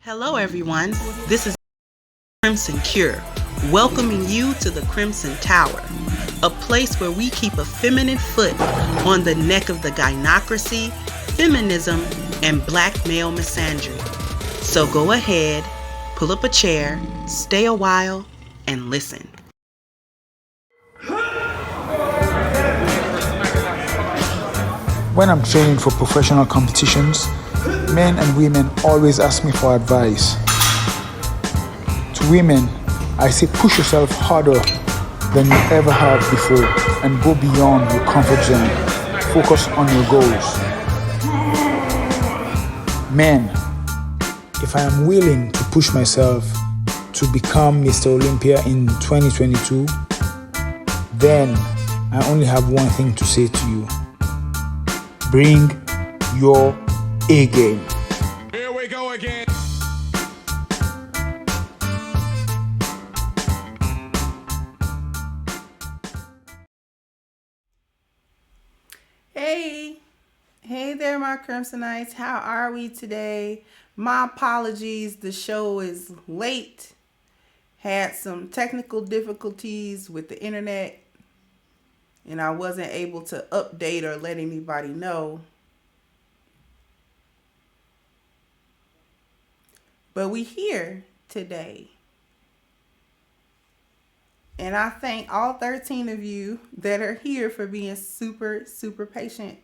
Hello, everyone. This is CrimsonCure, welcoming you to the Crimson Tower, a place where we keep a feminine foot on the neck of the gynocracy, feminism, and black male misandry. So go ahead, pull up a chair, stay a while, and listen. When I'm training for professional competitions, men and women always ask me for advice. To women, I say push yourself harder than you ever have before and go beyond your comfort zone. Focus on your goals. Men, if I am willing to push myself to become Mr. Olympia in 2022, then I only have one thing to say to you. Bring your A game. Here we go again. Hey there, my Crimsonites. How are we today? My apologies, the show is late. Had some technical difficulties with the internet, and I wasn't able to update or let anybody know. But we here today. And I thank all 13 of you that are here for being super, super patient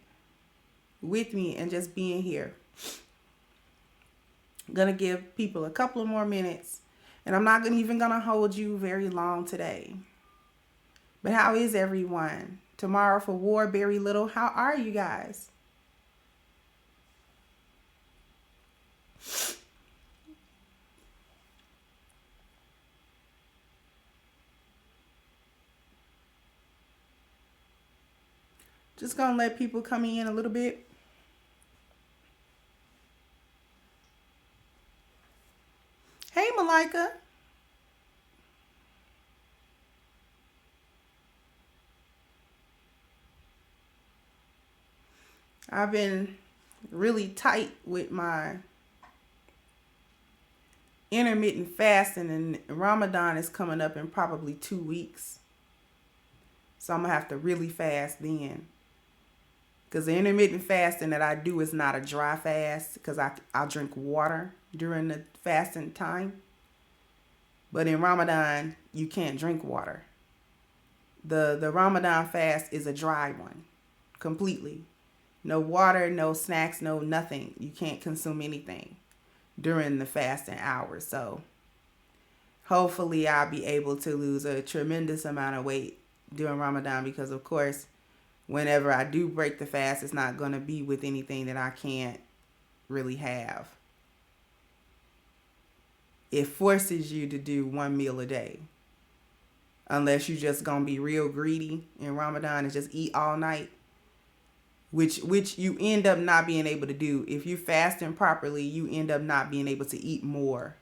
with me and just being here. I'm going to give people a couple of more minutes, and I'm not even going to hold you very long today. But how is everyone? Tomorrow for Warberry Little, how are you guys? Just going to let people come in a little bit. Hey, Malika. I've been really tight with my intermittent fasting, and Ramadan is coming up in probably 2 weeks. So I'm going to have to really fast then. Because the intermittent fasting that I do is not a dry fast, because I'll drink water during the fasting time. But in Ramadan, you can't drink water. The Ramadan fast is a dry one, completely. No water, no snacks, no nothing. You can't consume anything during the fasting hours. So hopefully I'll be able to lose a tremendous amount of weight during Ramadan, because of course, whenever I do break the fast, it's not going to be with anything that I can't really have. It forces you to do one meal a day. Unless you're just going to be real greedy in Ramadan and just eat all night. Which you end up not being able to do. If you're fasting properly, you end up not being able to eat more.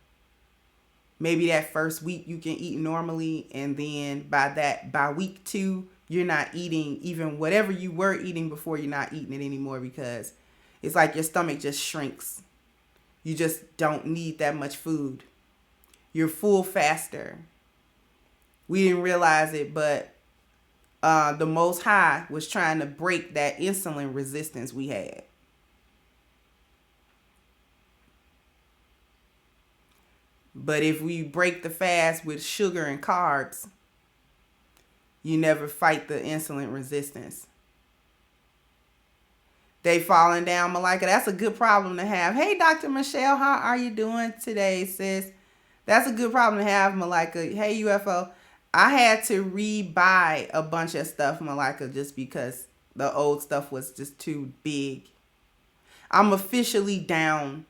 Maybe that first week you can eat normally, and then by week 2, you're not eating even whatever you were eating before. You're not eating it anymore, because it's like your stomach just shrinks. You just don't need that much food. You're full faster. We didn't realize it, but the Most High was trying to break that insulin resistance we had. But if we break the fast with sugar and carbs, you never fight the insulin resistance. They falling down, Malika. That's a good problem to have. Hey, Dr. Michelle, how are you doing today, sis? That's a good problem to have, Malika. Hey, UFO. I had to rebuy a bunch of stuff, Malika, just because the old stuff was just too big. I'm officially down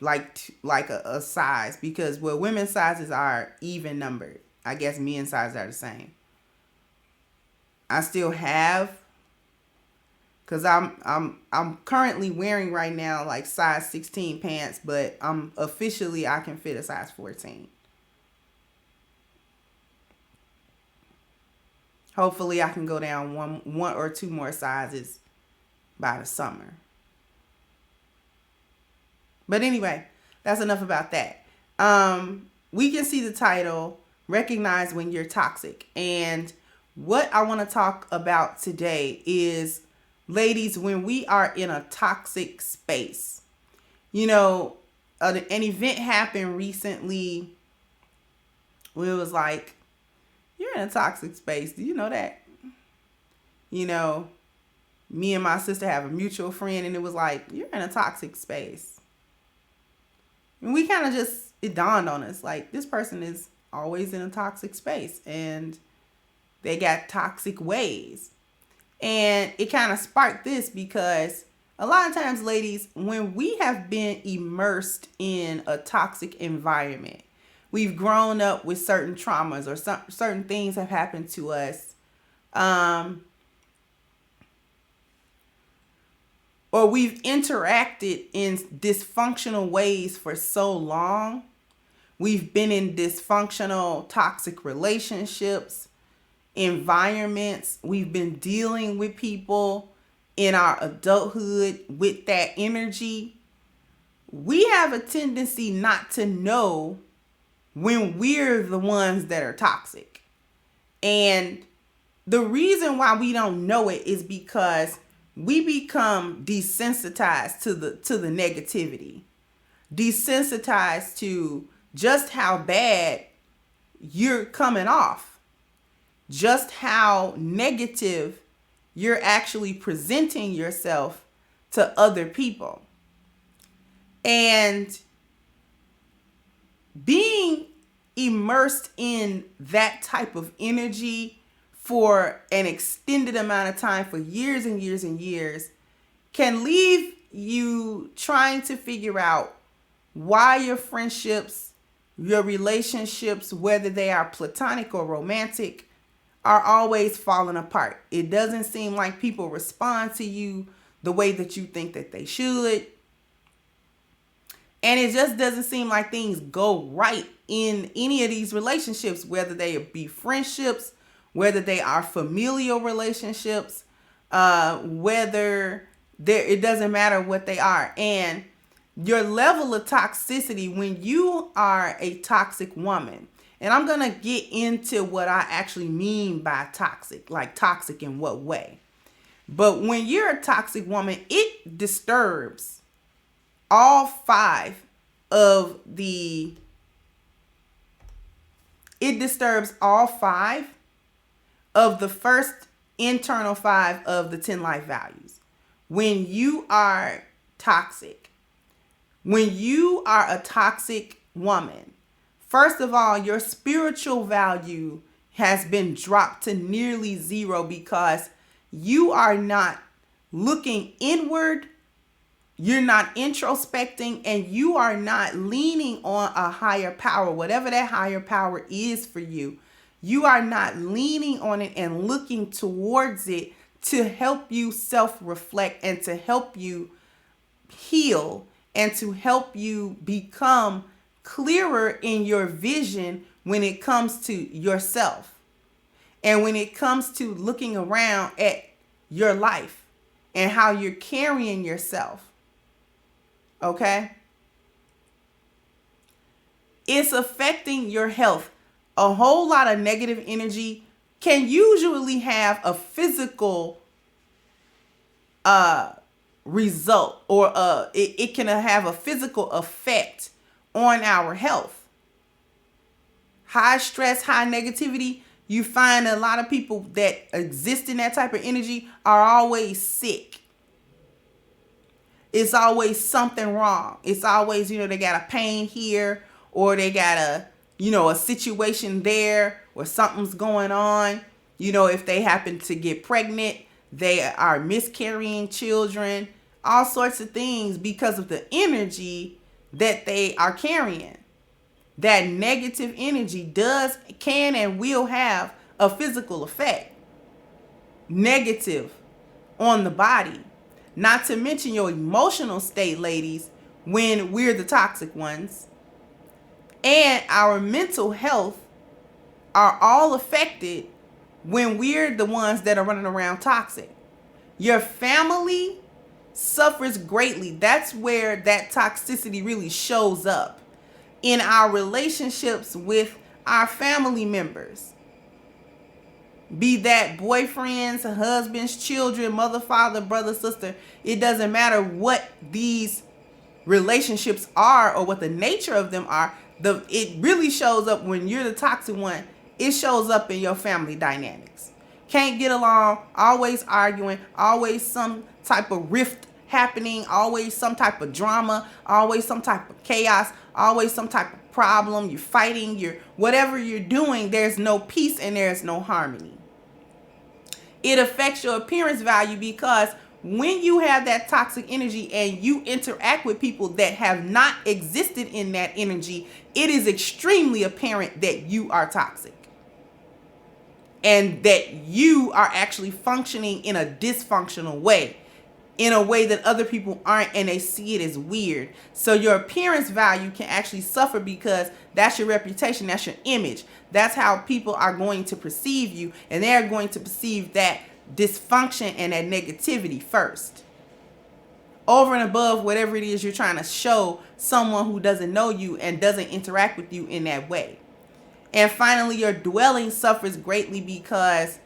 like a size, because women's sizes are even numbered. I guess men's sizes are the same. I still have, because I'm currently wearing right now like size 16 pants, but I can fit a size 14. Hopefully I can go down one or two more sizes by the summer. But anyway, That's enough about that. We can see the title, Recognize When You're Toxic. And what I want to talk about today is, ladies, when we are in a toxic space. You know, an event happened recently where it was like, you're in a toxic space. Do you know that? You know, me and my sister have a mutual friend, and it was like, you're in a toxic space. And we kind of just, it dawned on us, like, this person is always in a toxic space, and they got toxic ways. And it kind of sparked this because a lot of times, ladies, when we have been immersed in a toxic environment, we've grown up with certain traumas, or certain things have happened to us. Or we've interacted in dysfunctional ways for so long. We've been in dysfunctional, toxic relationships, environments. We've been dealing with people in our adulthood with that energy. We have a tendency not to know when we're the ones that are toxic. And the reason why we don't know it is because we become desensitized to the negativity, desensitized to just how bad you're coming off, just how negative you're actually presenting yourself to other people. And being immersed in that type of energy for an extended amount of time, for years and years and years, can leave you trying to figure out why your friendships, your relationships, whether they are platonic or romantic, are always falling apart. It doesn't seem like people respond to you the way that you think that they should. And it just doesn't seem like things go right in any of these relationships, whether they be friendships, whether they are familial relationships, it doesn't matter what they are. And your level of toxicity when you are a toxic woman, and I'm going to get into what I actually mean by toxic, like toxic in what way. But when you're a toxic woman, it disturbs all five of the first internal 5 of the 10 life values. When you are toxic, when you are a toxic woman, first of all, your spiritual value has been dropped to nearly zero because you are not looking inward, you're not introspecting, and you are not leaning on a higher power, whatever that higher power is for you. You are not leaning on it and looking towards it to help you self-reflect and to help you heal and to help you become clearer in your vision when it comes to yourself and when it comes to looking around at your life and how you're carrying yourself. Okay? It's affecting your health. A whole lot of negative energy can usually have a physical result, or it can have a physical effect on our health. High stress, high negativity, you find a lot of people that exist in that type of energy are always sick. It's always something wrong. It's always, they got a pain here, or they got a situation there where something's going on. If they happen to get pregnant, they are miscarrying children, all sorts of things because of the energy that they are carrying. That negative energy can and will have a physical effect, negative on the body. Not to mention your emotional state, ladies, when we're the toxic ones. And our mental health are all affected when we're the ones that are running around toxic. Your family suffers greatly. That's where that toxicity really shows up in our relationships with our family members. Be that boyfriends, husbands, children, mother, father, brother, sister. It doesn't matter what these relationships are or what the nature of them are. It really shows up when you're the toxic one. It shows up in your family dynamics. Can't get along, always arguing, always some type of rift happening, always some type of drama, always some type of chaos, always some type of problem. You're fighting, whatever you're doing, there's no peace and there's no harmony. It affects your appearance value because when you have that toxic energy and you interact with people that have not existed in that energy, it is extremely apparent that you are toxic and that you are actually functioning in a dysfunctional way, in a way that other people aren't, and they see it as weird. So your appearance value can actually suffer because that's your reputation, that's your image. That's how people are going to perceive you, and they're going to perceive that dysfunction and that negativity first, over and above whatever it is you're trying to show someone who doesn't know you and doesn't interact with you in that way. And finally, your dwelling suffers greatly because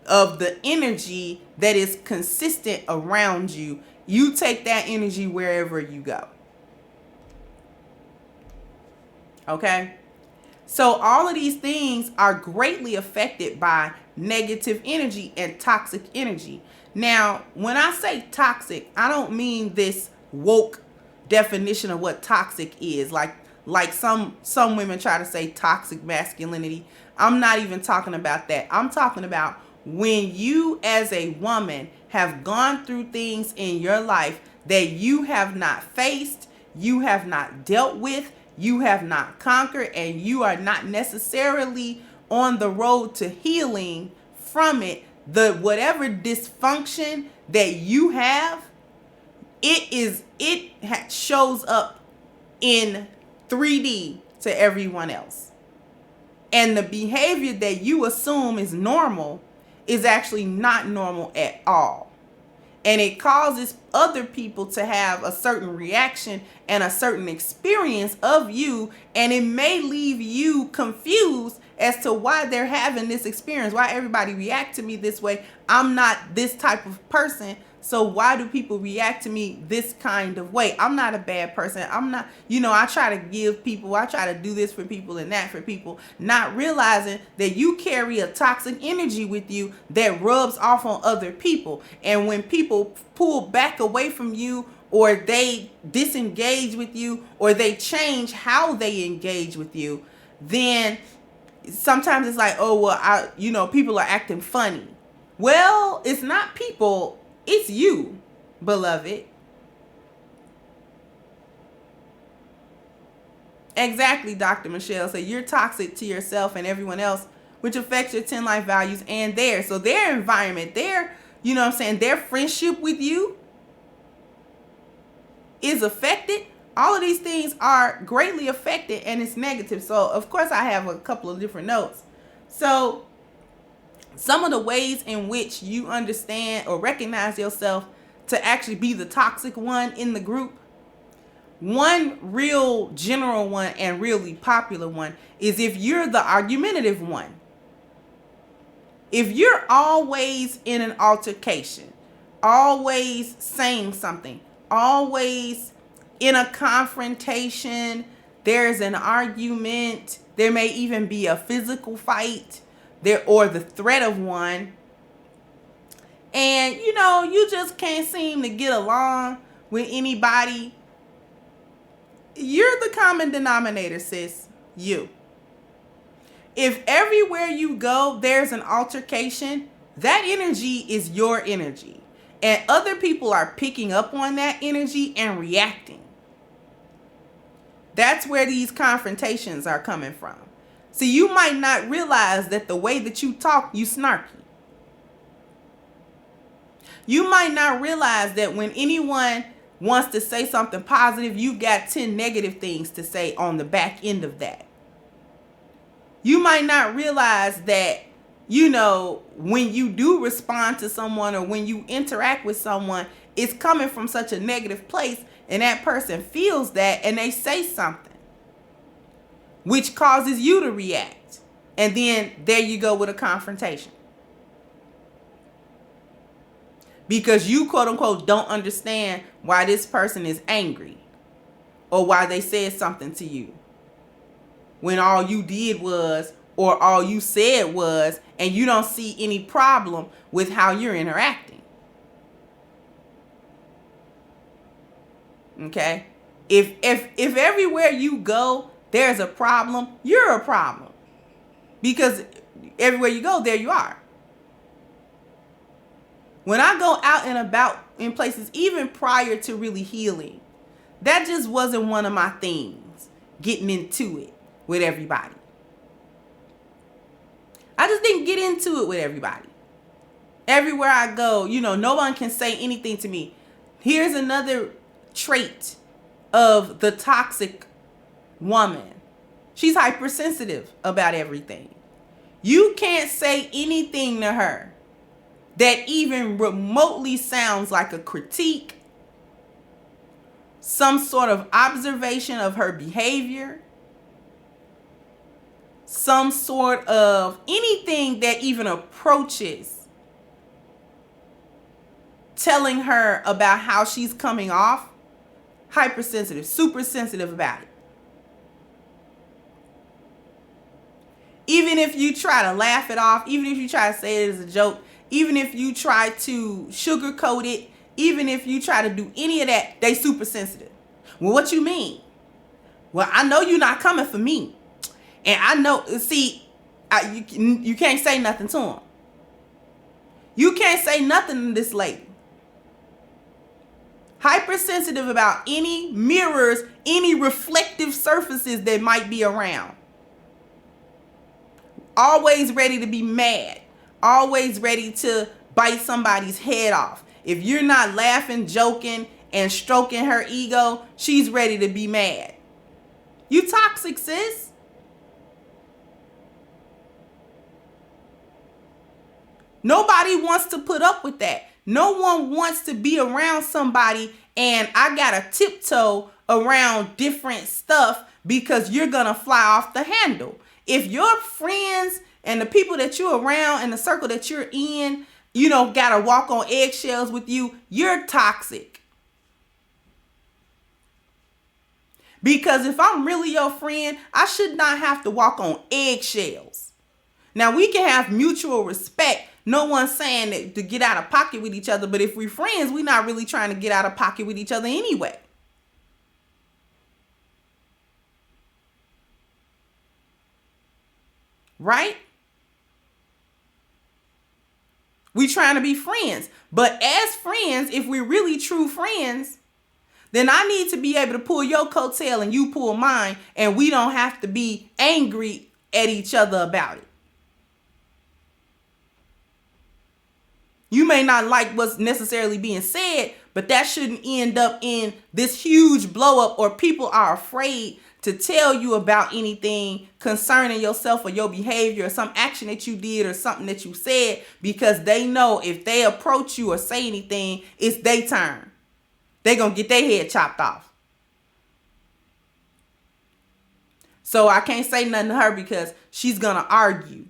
of the energy that is consistent around you. You take that energy wherever you go. Okay? So all of these things are greatly affected by negative energy and toxic energy. Now, when I say toxic, I don't mean this woke definition of what toxic is. Like some women try to say toxic masculinity. I'm not even talking about that. I'm talking about when you as a woman have gone through things in your life that you have not faced, you have not dealt with, you have not conquered, and you are not necessarily on the road to healing from it. Whatever dysfunction that you have, it shows up in 3D to everyone else. And the behavior that you assume is normal is actually not normal at all. And it causes other people to have a certain reaction and a certain experience of you. And it may leave you confused as to why they're having this experience, why everybody react to me this way. I'm not this type of person. So why do people react to me this kind of way? I'm not a bad person. I'm not, I try to do this for people and that for people, not realizing that you carry a toxic energy with you that rubs off on other people. And when people pull back away from you, or they disengage with you, or they change how they engage with you, then sometimes it's like, oh, well, people are acting funny. Well, it's not people. It's you, beloved. Exactly, Dr. Michelle said, you're toxic to yourself and everyone else, which affects your 10 life values and theirs. So their environment, their friendship with you is affected. All of these things are greatly affected, and it's negative. So, of course, I have a couple of different notes. So, some of the ways in which you understand or recognize yourself to actually be the toxic one in the group. One real general one and really popular one is if you're the argumentative one. If you're always in an altercation, always saying something, always in a confrontation, there's an argument, there may even be a physical fight, or the threat of one, and you just can't seem to get along with anybody, you're the common denominator, sis. You. If everywhere you go there's an altercation, that energy is your energy, and other people are picking up on that energy and reacting. That's where these confrontations are coming from. So you might not realize that the way that you talk, you snarky. You might not realize that when anyone wants to say something positive, you got 10 negative things to say on the back end of that. You might not realize that, when you do respond to someone or when you interact with someone, it's coming from such a negative place, and that person feels that and they say something which causes you to react. And then there you go with a confrontation. Because you, quote unquote, don't understand why this person is angry or why they said something to you, when all you did was, or all you said was, and you don't see any problem with how you're interacting. Okay? If everywhere you go, there's a problem, you're a problem. Because everywhere you go, there you are. When I go out and about in places, even prior to really healing, that just wasn't one of my things, getting into it with everybody. I just didn't get into it with everybody. Everywhere I go, no one can say anything to me. Here's another trait of the toxic woman. She's hypersensitive about everything. You can't say anything to her that even remotely sounds like a critique, some sort of observation of her behavior, some sort of anything that even approaches telling her about how she's coming off. Hypersensitive, super sensitive about it. Even if you try to laugh it off, even if you try to say it as a joke, even if you try to sugarcoat it, even if you try to do any of that, they super sensitive. Well, what you mean? Well, I know you're not coming for me. And I know, you can't say nothing to him. You can't say nothing to this lady. Hypersensitive about any mirrors, any reflective surfaces that might be around. Always ready to be mad. Always ready to bite somebody's head off. If you're not laughing, joking, and stroking her ego, she's ready to be mad. You toxic, sis. Nobody wants to put up with that. No one wants to be around somebody and I gotta tiptoe around different stuff because you're gonna fly off the handle. If your friends and the people that you're around and the circle that you're in, gotta walk on eggshells with you, you're toxic. Because if I'm really your friend, I should not have to walk on eggshells. Now, we can have mutual respect. No one's saying that to get out of pocket with each other. But if we're friends, we're not really trying to get out of pocket with each other anyway. Right? We trying to be friends. But as friends, if we're really true friends, then I need to be able to pull your coattail and you pull mine. And we don't have to be angry at each other about it. You may not like what's necessarily being said, but that shouldn't end up in this huge blow up or people are afraid to tell you about anything concerning yourself or your behavior or some action that you did or something that you said, because they know if they approach you or say anything, it's their turn. They're going to get their head chopped off. So I can't say nothing to her because she's going to argue.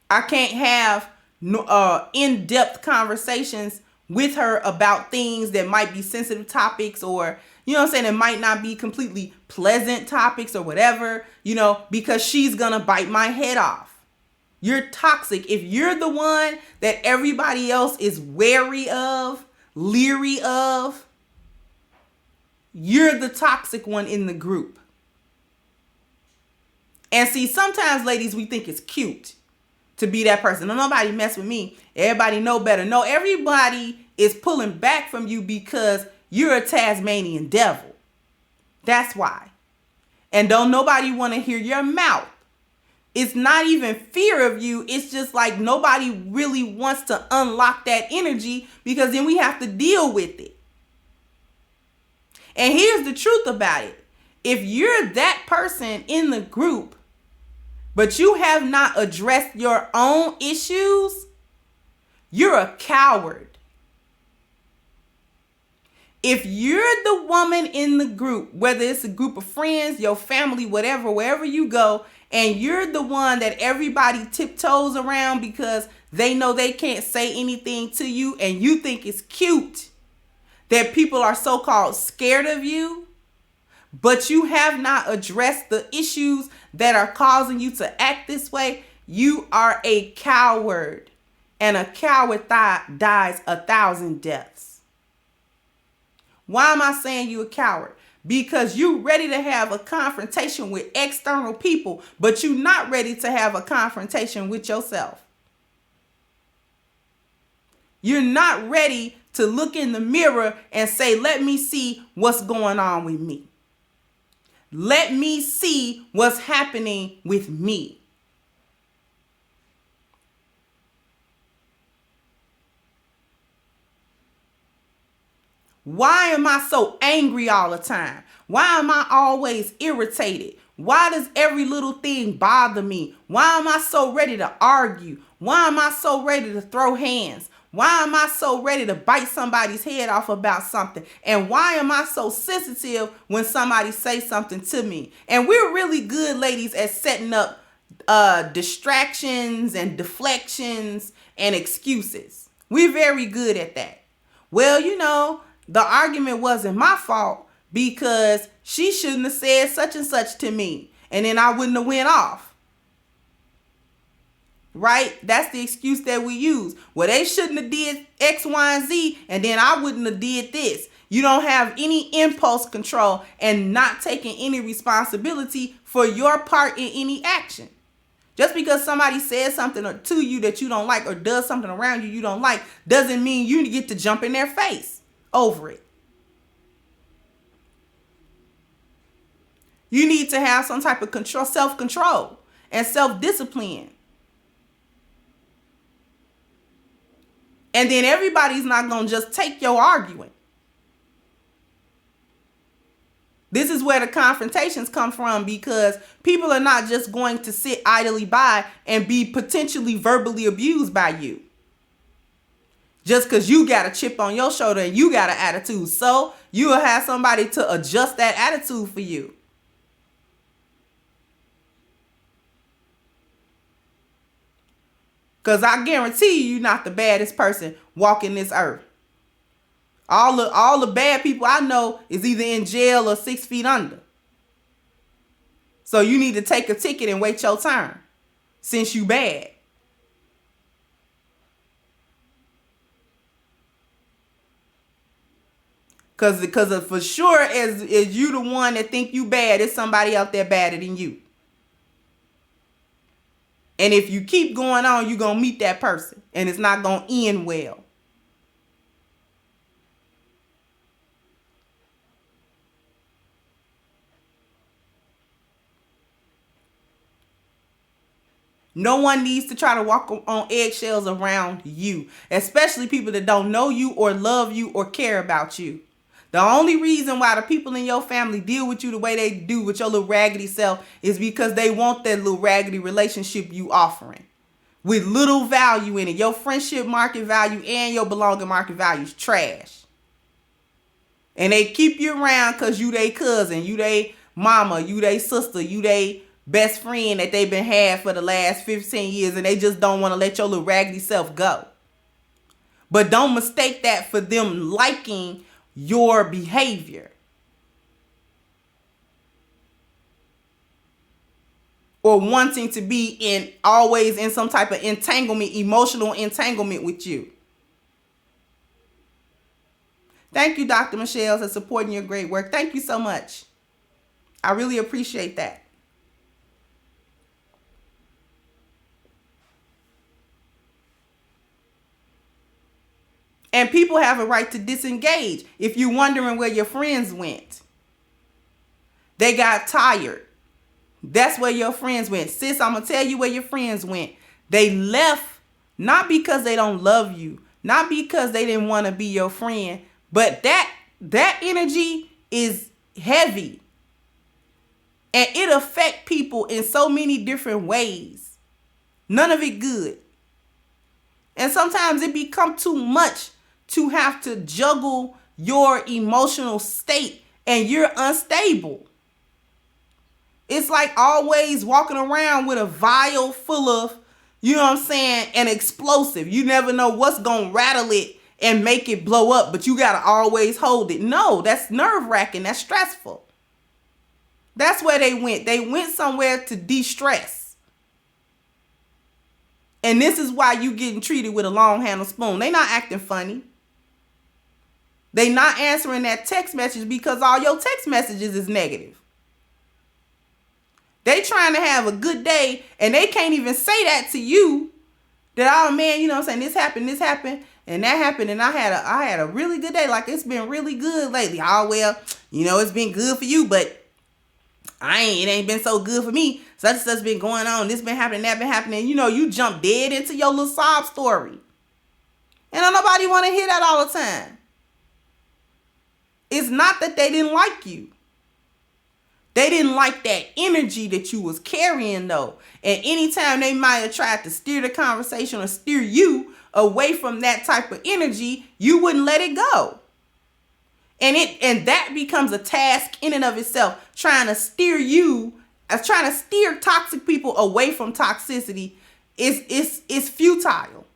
I can't have in-depth conversations with her about things that might be sensitive topics or, it might not be completely pleasant topics or whatever, because she's going to bite my head off. You're toxic. If you're the one that everybody else is wary of, leery of, you're the toxic one in the group. And see, sometimes, ladies, we think it's cute to be that person. No, nobody mess with me. Everybody know better. No, everybody is pulling back from you because you're a Tasmanian devil. That's why. And don't nobody want to hear your mouth. It's not even fear of you. It's just like nobody really wants to unlock that energy because then we have to deal with it. And here's the truth about it. If you're that person in the group, but you have not addressed your own issues, You're a coward. If you're the woman in the group, whether it's a group of friends, your family, whatever, wherever you go, and you're the one that everybody tiptoes around because they know they can't say anything to you, and you think it's cute that people are so-called scared of you, but you have not addressed the issues that are causing you to act this way, you are a coward. And a coward dies 1,000 deaths. Why am I saying you a coward? Because you ready to have a confrontation with external people, but you're not ready to have a confrontation with yourself. You're not ready to look in the mirror and say, let me see what's going on with me. Let me see what's happening with me. Why am I so angry all the time? Why am I always irritated? Why does every little thing bother me? Why am I so ready to argue? Why am I so ready to throw hands? Why am I so ready to bite somebody's head off about something? And why am I so sensitive when somebody says something to me? And we're really good, ladies, at setting up distractions and deflections and excuses. We're very good at that. Well, you know, the argument wasn't my fault because she shouldn't have said such and such to me, and then I wouldn't have went off. Right? That's the excuse that we use. Well, they shouldn't have did X, Y, and Z, and then I wouldn't have did this. You don't have any impulse control and not taking any responsibility for your part in any action. Just because somebody says something to you that you don't like or does something around you don't like doesn't mean you get to jump in their face over it. You need to have some type of control, self-control and self-discipline. And then everybody's not going to just take your arguing. This is where the confrontations come from, because people are not just going to sit idly by and be potentially verbally abused by you. Just because you got a chip on your shoulder and you got an attitude. So you will have somebody to adjust that attitude for you. Because I guarantee you're not the baddest person walking this earth. All the bad people I know is either in jail or 6 feet under. So you need to take a ticket and wait your turn, since you bad. Because for sure, as you the one that think you bad, there's somebody out there badder than you. And if you keep going on, you're going to meet that person. And it's not going to end well. No one needs to try to walk on eggshells around you. Especially people that don't know you or love you or care about you. The only reason why the people in your family deal with you the way they do with your little raggedy self is because they want that little raggedy relationship you offering with little value in it. Your friendship market value and your belonging market value is trash. And they keep you around because you they cousin, you they mama, you they sister, you they best friend that they've been had for the last 15 years, and they just don't want to let your little raggedy self go. But don't mistake that for them liking your behavior or wanting to be always in some type of entanglement, emotional entanglement with you. Thank you, Dr. Michelle, for supporting your great work. Thank you so much. I really appreciate that. And people have a right to disengage. If you're wondering where your friends went, they got tired. That's where your friends went. Sis, I'm going to tell you where your friends went. They left not because they don't love you, not because they didn't want to be your friend, but that energy is heavy. And it affects people in so many different ways. None of it good. And sometimes it become too much to have to juggle your emotional state and you're unstable. It's like always walking around with a vial full of, you know what I'm saying, an explosive. You never know what's going to rattle it and make it blow up, but you got to always hold it. No, that's nerve-wracking. That's stressful. That's where they went. They went somewhere to de-stress. And this is why you getting treated with a long handle spoon. They not acting funny. They not answering that text message because all your text messages is negative. They trying to have a good day and they can't even say that to you. That, oh man, you know what I'm saying, this happened, and that happened, and I had a really good day. Like, it's been really good lately. Oh well, you know, it's been good for you, but it ain't been so good for me. Such and such been going on. This been happening, that been happening. You know, you jump dead into your little sob story. And don't nobody want to hear that all the time. It's not that they didn't like you. They didn't like that energy that you was carrying, though. And anytime they might have tried to steer the conversation or steer you away from that type of energy, you wouldn't let it go. And that becomes a task in and of itself, trying to steer toxic people away from toxicity is futile.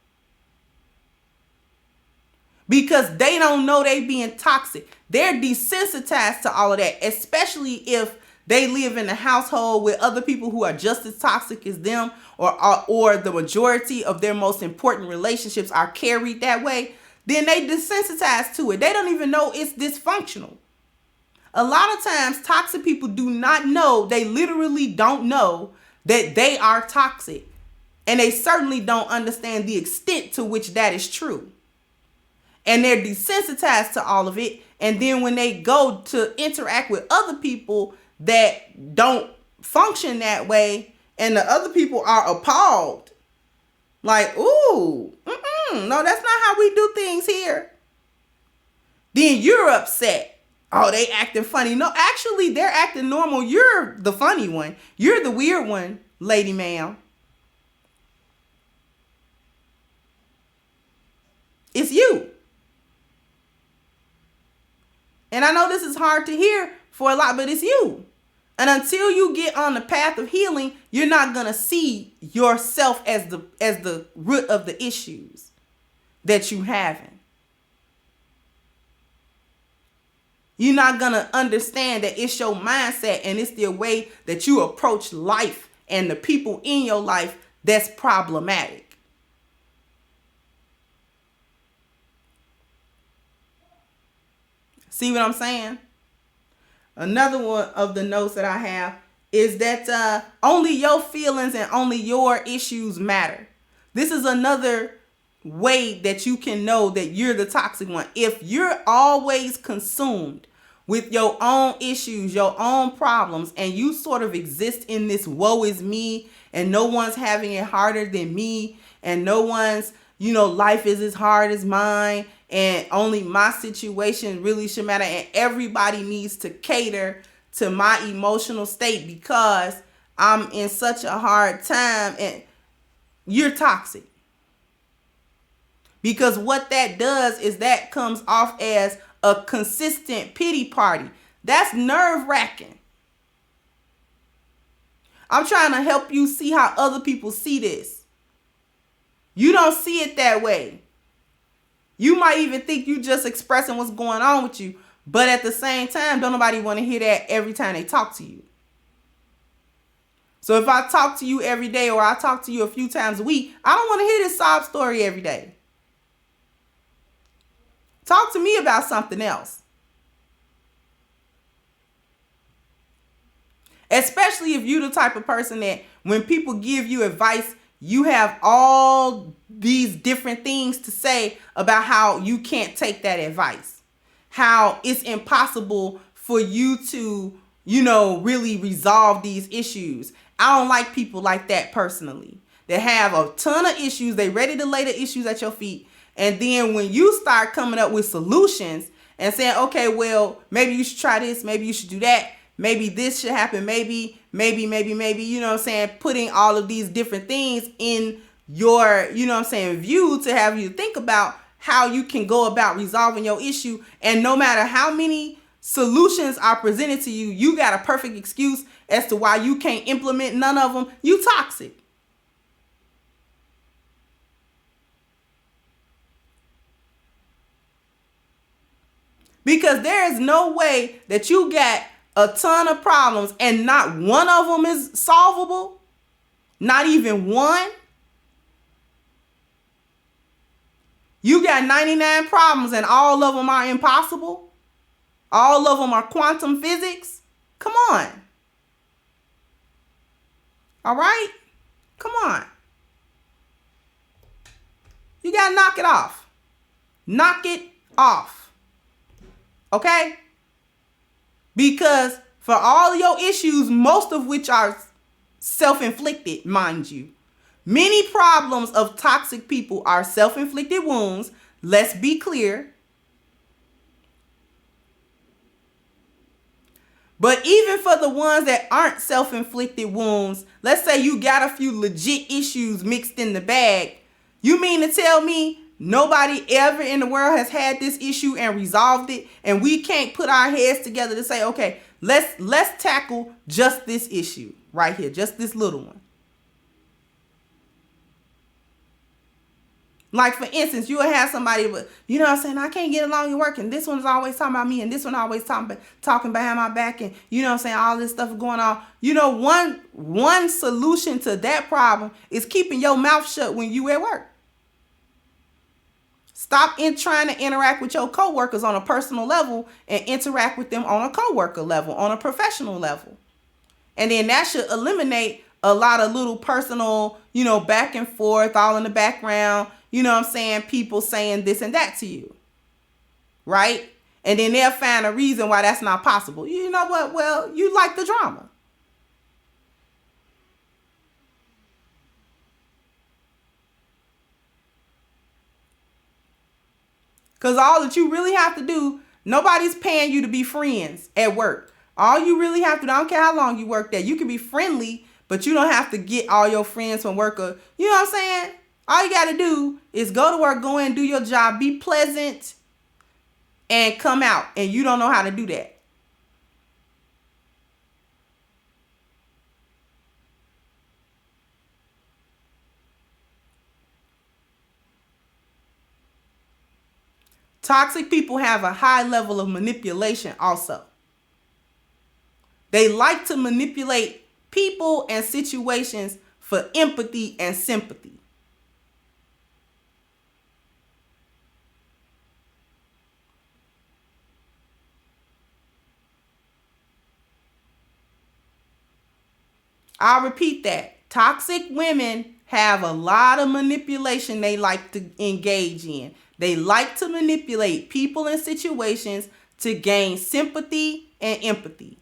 Because they don't know they being toxic. They're desensitized to all of that, especially if they live in a household with other people who are just as toxic as them, or the majority of their most important relationships are carried that way. Then they desensitized to it. They don't even know it's dysfunctional. A lot of times toxic people do not know, they literally don't know that they are toxic. And they certainly don't understand the extent to which that is true. And they're desensitized to all of it. And then when they go to interact with other people that don't function that way, and the other people are appalled, like, ooh, no, that's not how we do things here. Then you're upset. Oh, they acting funny. No, actually, they're acting normal. You're the funny one. You're the weird one, lady ma'am. It's you. And I know this is hard to hear for a lot, but it's you. And until you get on the path of healing, you're not going to see yourself as the root of the issues that you having. You're not going to understand that it's your mindset and it's the way that you approach life and the people in your life that's problematic. See what I'm saying? Another one of the notes that I have is that only your feelings and only your issues matter. This is another way that you can know that you're the toxic one. If you're always consumed with your own issues, your own problems, and you sort of exist in this woe is me, and no one's having it harder than me, and no one's, life is as hard as mine, and only my situation really should matter, and everybody needs to cater to my emotional state because I'm in such a hard time, and you're toxic. Because what that does is that comes off as a consistent pity party. That's nerve-wracking. I'm trying to help you see how other people see this. You don't see it that way. You might even think you just expressing what's going on with you, but at the same time, don't nobody want to hear that every time they talk to you. So if I talk to you every day or I talk to you a few times a week, I don't want to hear this sob story every day. Talk to me about something else. Especially if you're the type of person that when people give you advice, you have all these different things to say about how you can't take that advice. How it's impossible for you to, really resolve these issues. I don't like people like that personally. That have a ton of issues. They ready to lay the issues at your feet. And then when you start coming up with solutions and saying, okay, well, maybe you should try this. Maybe you should do that. Maybe this should happen. Maybe, you know what I'm saying? Putting all of these different things in your, you know what I'm saying, view, to have you think about how you can go about resolving your issue. And no matter how many solutions are presented to you, you got a perfect excuse as to why you can't implement none of them. You toxic. Because there is no way that you got a ton of problems and not one of them is solvable. Not even one. You got 99 problems and all of them are impossible. All of them are quantum physics. Come on. All right? Come on. You got to knock it off. Knock it off. Okay? Because for all your issues, most of which are self-inflicted, mind you, many problems of toxic people are self-inflicted wounds. Let's be clear. But even for the ones that aren't self-inflicted wounds, let's say you got a few legit issues mixed in the bag. You mean to tell me nobody ever in the world has had this issue and resolved it, and we can't put our heads together to say, okay, let's tackle just this issue right here, just this little one. Like, for instance, you will have somebody, but you know what I'm saying, I can't get along at work, and this one's always talking about me, and this one always talking behind my back, and you know what I'm saying, all this stuff is going on. You know, one solution to that problem is keeping your mouth shut when you at work. Stop trying to interact with your coworkers on a personal level and interact with them on a coworker level, on a professional level. And then that should eliminate a lot of little personal, you know, back and forth, all in the background, you know what I'm saying, people saying this and that to you, right? And then they'll find a reason why that's not possible. You know what? Well, you like the drama. Because all that you really have to do, nobody's paying you to be friends at work. All you really have to do, I don't care how long you work there, you can be friendly, but you don't have to get all your friends from work. Or, you know what I'm saying? All you got to do is go to work, go in, do your job, be pleasant, and come out. And you don't know how to do that. Toxic people have a high level of manipulation also. They like to manipulate people and situations for empathy and sympathy. I'll repeat that. Toxic women have a lot of manipulation they like to engage in. They like to manipulate people and situations to gain sympathy and empathy.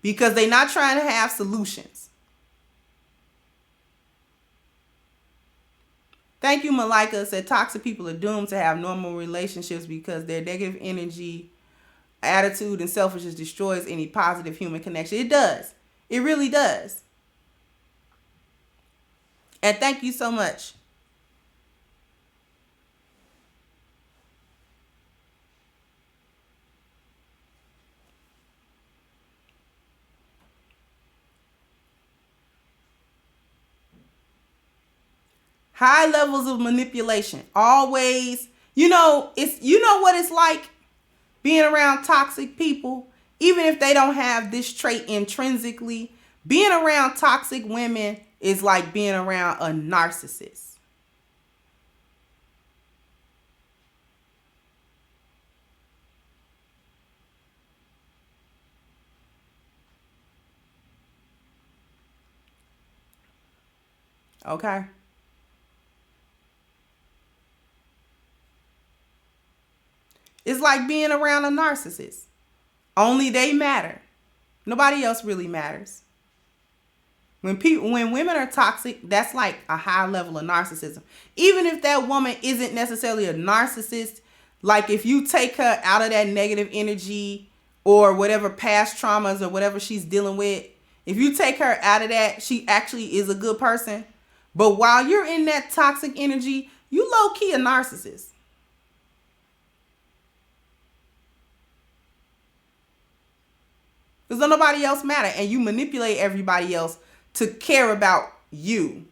Because they're not trying to have solutions. Thank you, Malika. Said toxic people are doomed to have normal relationships because their negative energy, attitude, and selfishness destroys any positive human connection. It does. It really does. And thank you so much. High levels of manipulation. Always, you know what it's like being around toxic people, even if they don't have this trait intrinsically. Being around toxic women is like being around a narcissist. Okay? It's like being around a narcissist. Only they matter. Nobody else really matters. When women are toxic, that's like a high level of narcissism. Even if that woman isn't necessarily a narcissist, like if you take her out of that negative energy or whatever past traumas or whatever she's dealing with, If you take her out of that, she actually is a good person. But while you're in that toxic energy, you low-key a narcissist. Because nobody else matter. And you manipulate everybody else to care about you.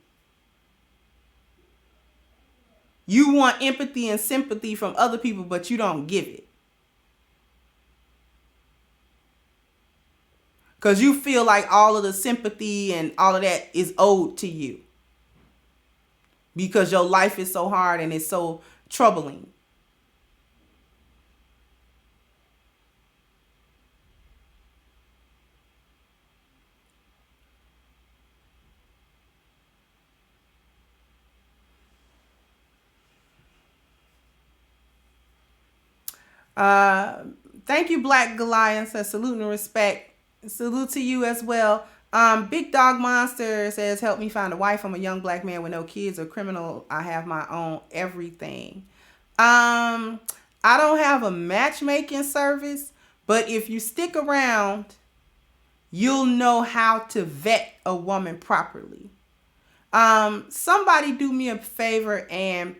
You want empathy and sympathy from other people, but you don't give it. Because you feel like all of the sympathy and all of that is owed to you. Because your life is so hard and it's so troubling. Thank you, Black Goliath. Says salute and respect. Salute to you as well. Big Dog Monster says, help me find a wife. I'm a young black man with no kids or criminal. I have my own everything. I don't have a matchmaking service, but if you stick around, you'll know how to vet a woman properly. Somebody do me a favor and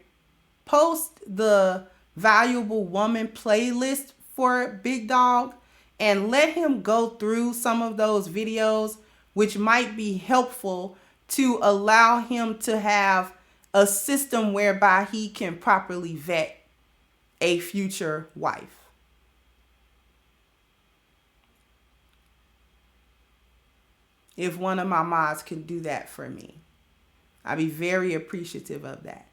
post the Valuable Woman playlist for Big Dog and let him go through some of those videos, which might be helpful to allow him to have a system whereby he can properly vet a future wife. If one of my mods can do that for me, I'd be very appreciative of that.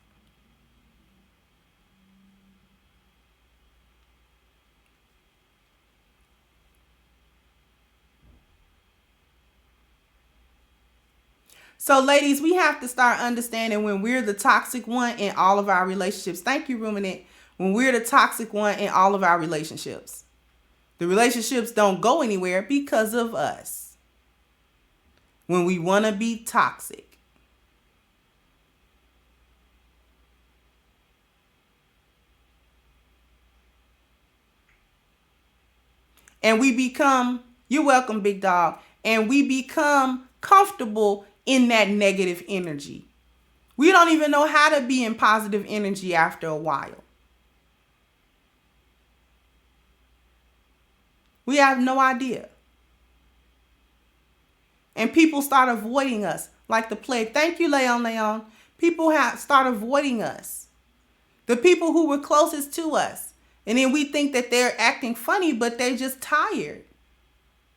So ladies, we have to start understanding when we're the toxic one in all of our relationships. Thank you, Ruminant. When we're the toxic one in all of our relationships. The relationships don't go anywhere because of us. When we want to be toxic. And we become, you're welcome, Big Dog, and we become comfortable in that negative energy. We don't even know how to be in positive energy after a while. We have no idea. And people start avoiding us like the plague. Thank you, Leon. People start avoiding us. The people who were closest to us. And then we think that they're acting funny, but they're just tired.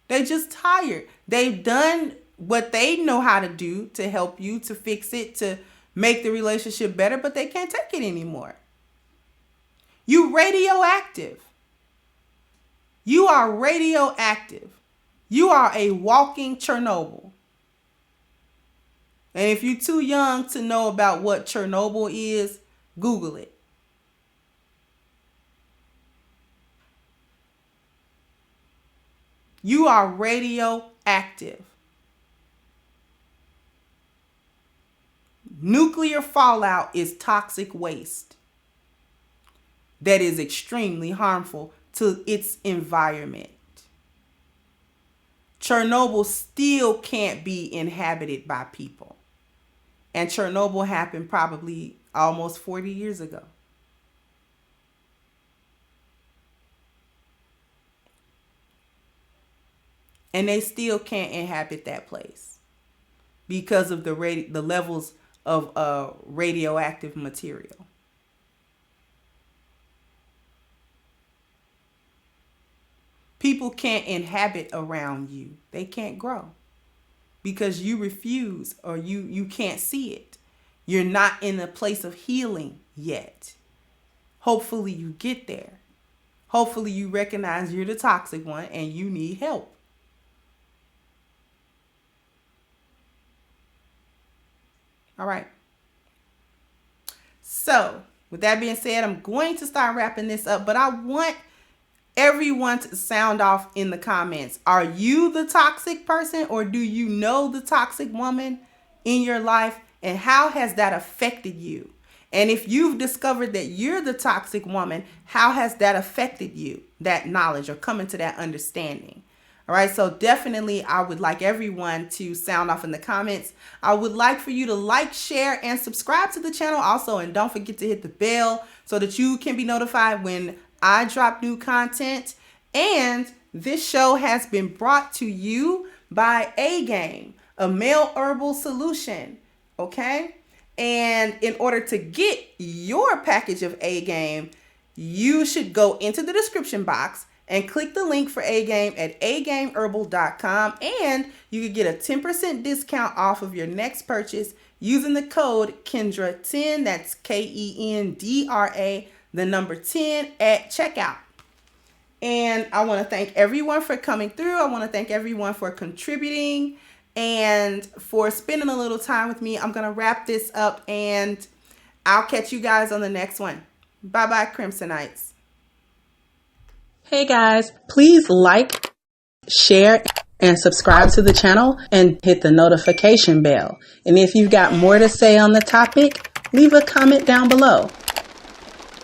They're just tired. They've done what they know how to do to help you, to fix it, to make the relationship better, but they can't take it anymore. You radioactive. You are radioactive. You are a walking Chernobyl. And if you're too young to know about what Chernobyl is, Google it. You are radioactive. Nuclear fallout is toxic waste that is extremely harmful to its environment. Chernobyl still can't be inhabited by people. And Chernobyl happened probably almost 40 years ago. And they still can't inhabit that place because of the levels of radioactive material. People can't inhabit around you. They can't grow because you refuse, or you can't see it. You're not in a place of healing yet. Hopefully you get there. Hopefully you recognize you're the toxic one and you need help. All right. So with that being said, I'm going to start wrapping this up, but I want everyone to sound off in the comments. Are you the toxic person, or do you know the toxic woman in your life, and how has that affected you? And if you've discovered that you're the toxic woman, how has that affected you? That knowledge or coming to that understanding. All right, so definitely I would like everyone to sound off in the comments. I would like for you to like, share, and subscribe to the channel also. And don't forget to hit the bell so that you can be notified when I drop new content. And this show has been brought to you by A-Game, a male herbal solution. Okay? And in order to get your package of A-Game, you should go into the description box and click the link for A-Game at agameherbal.com, and you can get a 10% discount off of your next purchase using the code Kendra10, that's KENDRA, the number 10 at checkout. And I want to thank everyone for coming through. I want to thank everyone for contributing and for spending a little time with me. I'm going to wrap this up, and I'll catch you guys on the next one. Bye-bye, Crimsonites. Hey guys, please like, share, and subscribe to the channel and hit the notification bell. And if you've got more to say on the topic, leave a comment down below.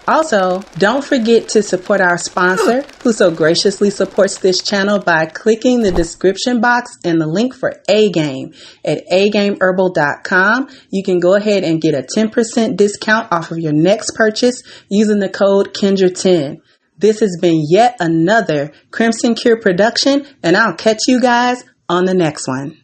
Also, don't forget to support our sponsor who so graciously supports this channel by clicking the description box and the link for A-Game at agameherbal.com. You can go ahead and get a 10% discount off of your next purchase using the code Kendra10. This has been yet another CrimsonCure production, and I'll catch you guys on the next one.